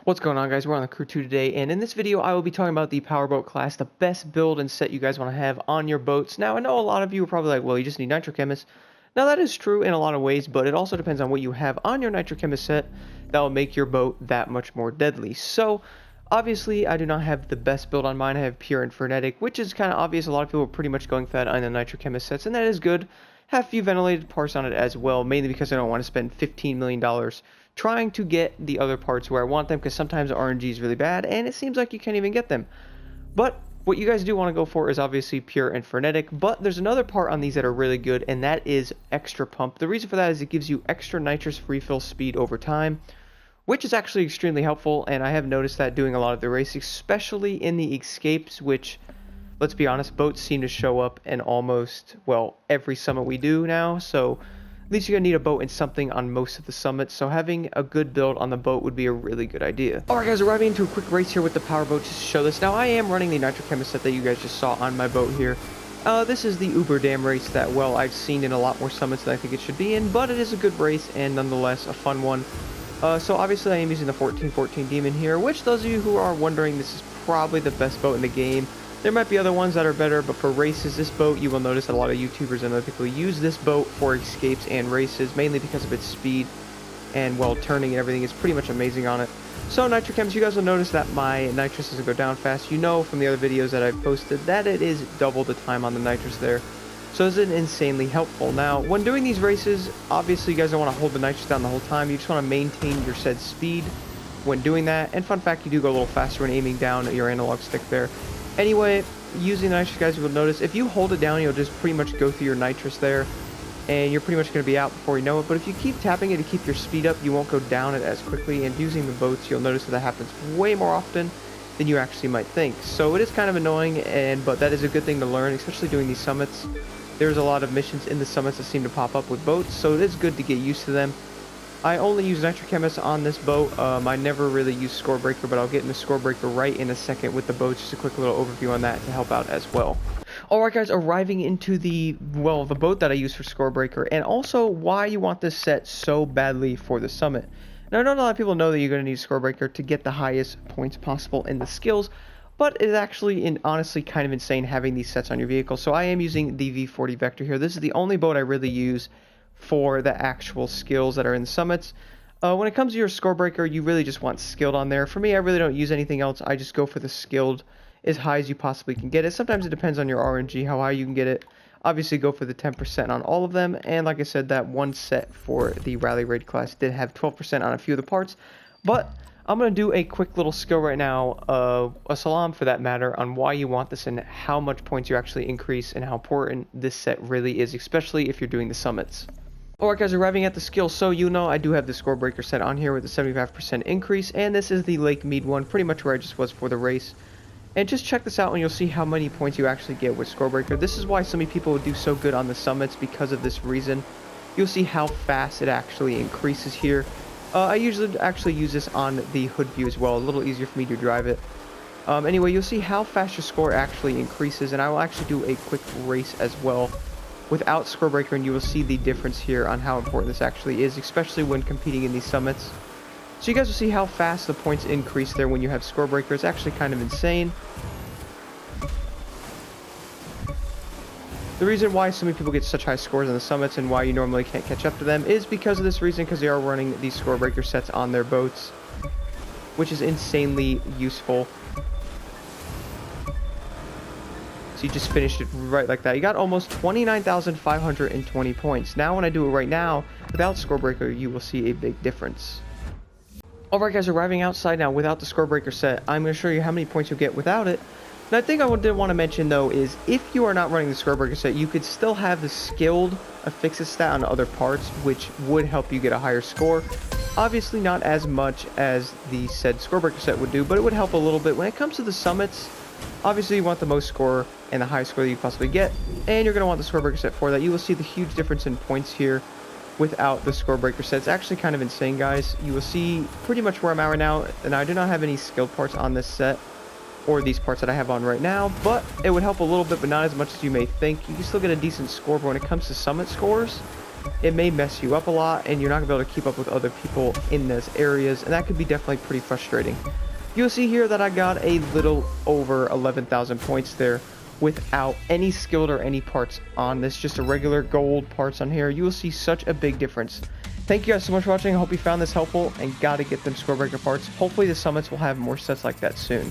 What's going on, guys? We're on the Crew 2 today, and in this video I will be talking about the Powerboat class, the best build and set you guys want to have on your boats. Now, I know a lot of you are probably like, well, you just need Nitro Chemist. Now, that is true in a lot of ways, but it also depends on what you have on your Nitro Chemist set that will make your boat that much more deadly. So, obviously, I do not have the best build on mine. I have Pure and Frenetic, which is kind of obvious. A lot of people are pretty much going for that on the Nitro Chemist sets, and that is good. Have a few ventilated parts on it as well, mainly because I don't want to spend $15 million trying to get the other parts where I want them, because sometimes RNG is really bad and it seems like you can't even get them. But what you guys do want to go for is obviously Pure and Frenetic, but there's another part on these that are really good, and that is Extra Pump. The reason for that is it gives you extra nitrous refill speed over time, which is actually extremely helpful, and I have noticed that doing a lot of the races, especially in the escapes, which, let's be honest, boats seem to show up in almost, well, every summit we do now, so at least you're going to need a boat and something on most of the summits, so having a good build on the boat would be a really good idea. Alright guys, arriving into a quick race here with the Powerboat just to show this. Now, I am running the Nitro Chemist set that you guys just saw on my boat here. This is the Uber Dam race that, well, I've seen in a lot more summits than I think it should be in, but it is a good race and nonetheless a fun one. So obviously I am using the 1414 Demon here, which those of you who are wondering, this is probably the best boat in the game. There might be other ones that are better, but for races, this boat, you will notice that a lot of YouTubers and other people use this boat for escapes and races, mainly because of its speed and, well, turning and everything is pretty much amazing on it. So, Nitro Chems, you guys will notice that my nitrous doesn't go down fast. You know from the other videos that I've posted that it is double the time on the nitrous there. So it's insanely helpful. Now, when doing these races, obviously you guys don't want to hold the nitrous down the whole time. You just want to maintain your said speed when doing that. And fun fact, you do go a little faster when aiming down at your analog stick there. Anyway, using the nitrous, guys, you will notice if you hold it down, you'll just pretty much go through your nitrous there, and you're pretty much going to be out before you know it. But if you keep tapping it to keep your speed up, you won't go down it as quickly, and using the boats, you'll notice that happens way more often than you actually might think. So it is kind of annoying, but that is a good thing to learn, especially doing these summits. There's a lot of missions in the summits that seem to pop up with boats, so it is good to get used to them. I only use Nitro Chemist on this boat. I never really use Score Breaker, but I'll get into Score Breaker right in a second with the boats. Just a quick little overview on that to help out as well. Alright guys, arriving into the boat that I use for Score Breaker, and also why you want this set so badly for the summit. Now, I know a lot of people know that you're going to need Score Breaker to get the highest points possible in the skills, but it's actually honestly kind of insane having these sets on your vehicle. So I am using the V40 Vector here. This is the only boat I really use for the actual skills that are in the summits. When it comes to your Score Breaker, you really just want skilled on there. For me, I really don't use anything else. I just go for the skilled as high as you possibly can get it. Sometimes it depends on your RNG, how high you can get it. Obviously, go for the 10% on all of them. And like I said, that one set for the Rally Raid class did have 12% on a few of the parts. But I'm going to do a quick little skill right now, a Slalom for that matter, on why you want this and how much points you actually increase and how important this set really is, especially if you're doing the summits. Alright guys, arriving at the skill, so you know I do have the Score Breaker set on here with a 75% increase, and this is the Lake Mead one, pretty much where I just was for the race. And just check this out and you'll see how many points you actually get with Score Breaker. This is why so many people do so good on the summits, because of this reason. You'll see how fast it actually increases here. I usually actually use this on the hood view as well, a little easier for me to drive it. Anyway, you'll see how fast your score actually increases, and I will actually do a quick race as well without Score Breaker, and you will see the difference here on how important this actually is, especially when competing in these summits. So you guys will see how fast the points increase there when you have Score Breaker. It's actually kind of insane. The reason why so many people get such high scores on the summits and why you normally can't catch up to them is because of this reason, because they are running these Score Breaker sets on their boats, which is insanely useful. So you just finished it right like that. You got almost 29,520 points. Now when I do it right now, without Score Breaker, you will see a big difference. Alright guys, arriving outside now without the Score Breaker set, I'm going to show you how many points you'll get without it. And I think I did want to mention though is, if you are not running the Score Breaker set, you could still have the skilled affixes stat on other parts, which would help you get a higher score. Obviously not as much as the said Score Breaker set would do, but it would help a little bit. When it comes to the summits, obviously you want the most score and the highest score that you possibly get, and you're going to want the Score Breaker set for that. You will see the huge difference in points here without the Score Breaker set. It's actually kind of insane, guys. You will see pretty much where I'm at right now, and I do not have any skilled parts on this set. or these parts that I have on right now, but it would help a little bit, but not as much as you may think. You can still get a decent score, but when it comes to summit scores, it may mess you up a lot, and you're not gonna be able to keep up with other people in those areas, and that could be definitely pretty frustrating. You'll see here that I got a little over 11,000 points there without any skilled or any parts on this, just a regular gold parts on here. You will see such a big difference. Thank you guys so much for watching. I hope you found this helpful, and gotta get them score breaker parts. Hopefully the summits will have more sets like that soon.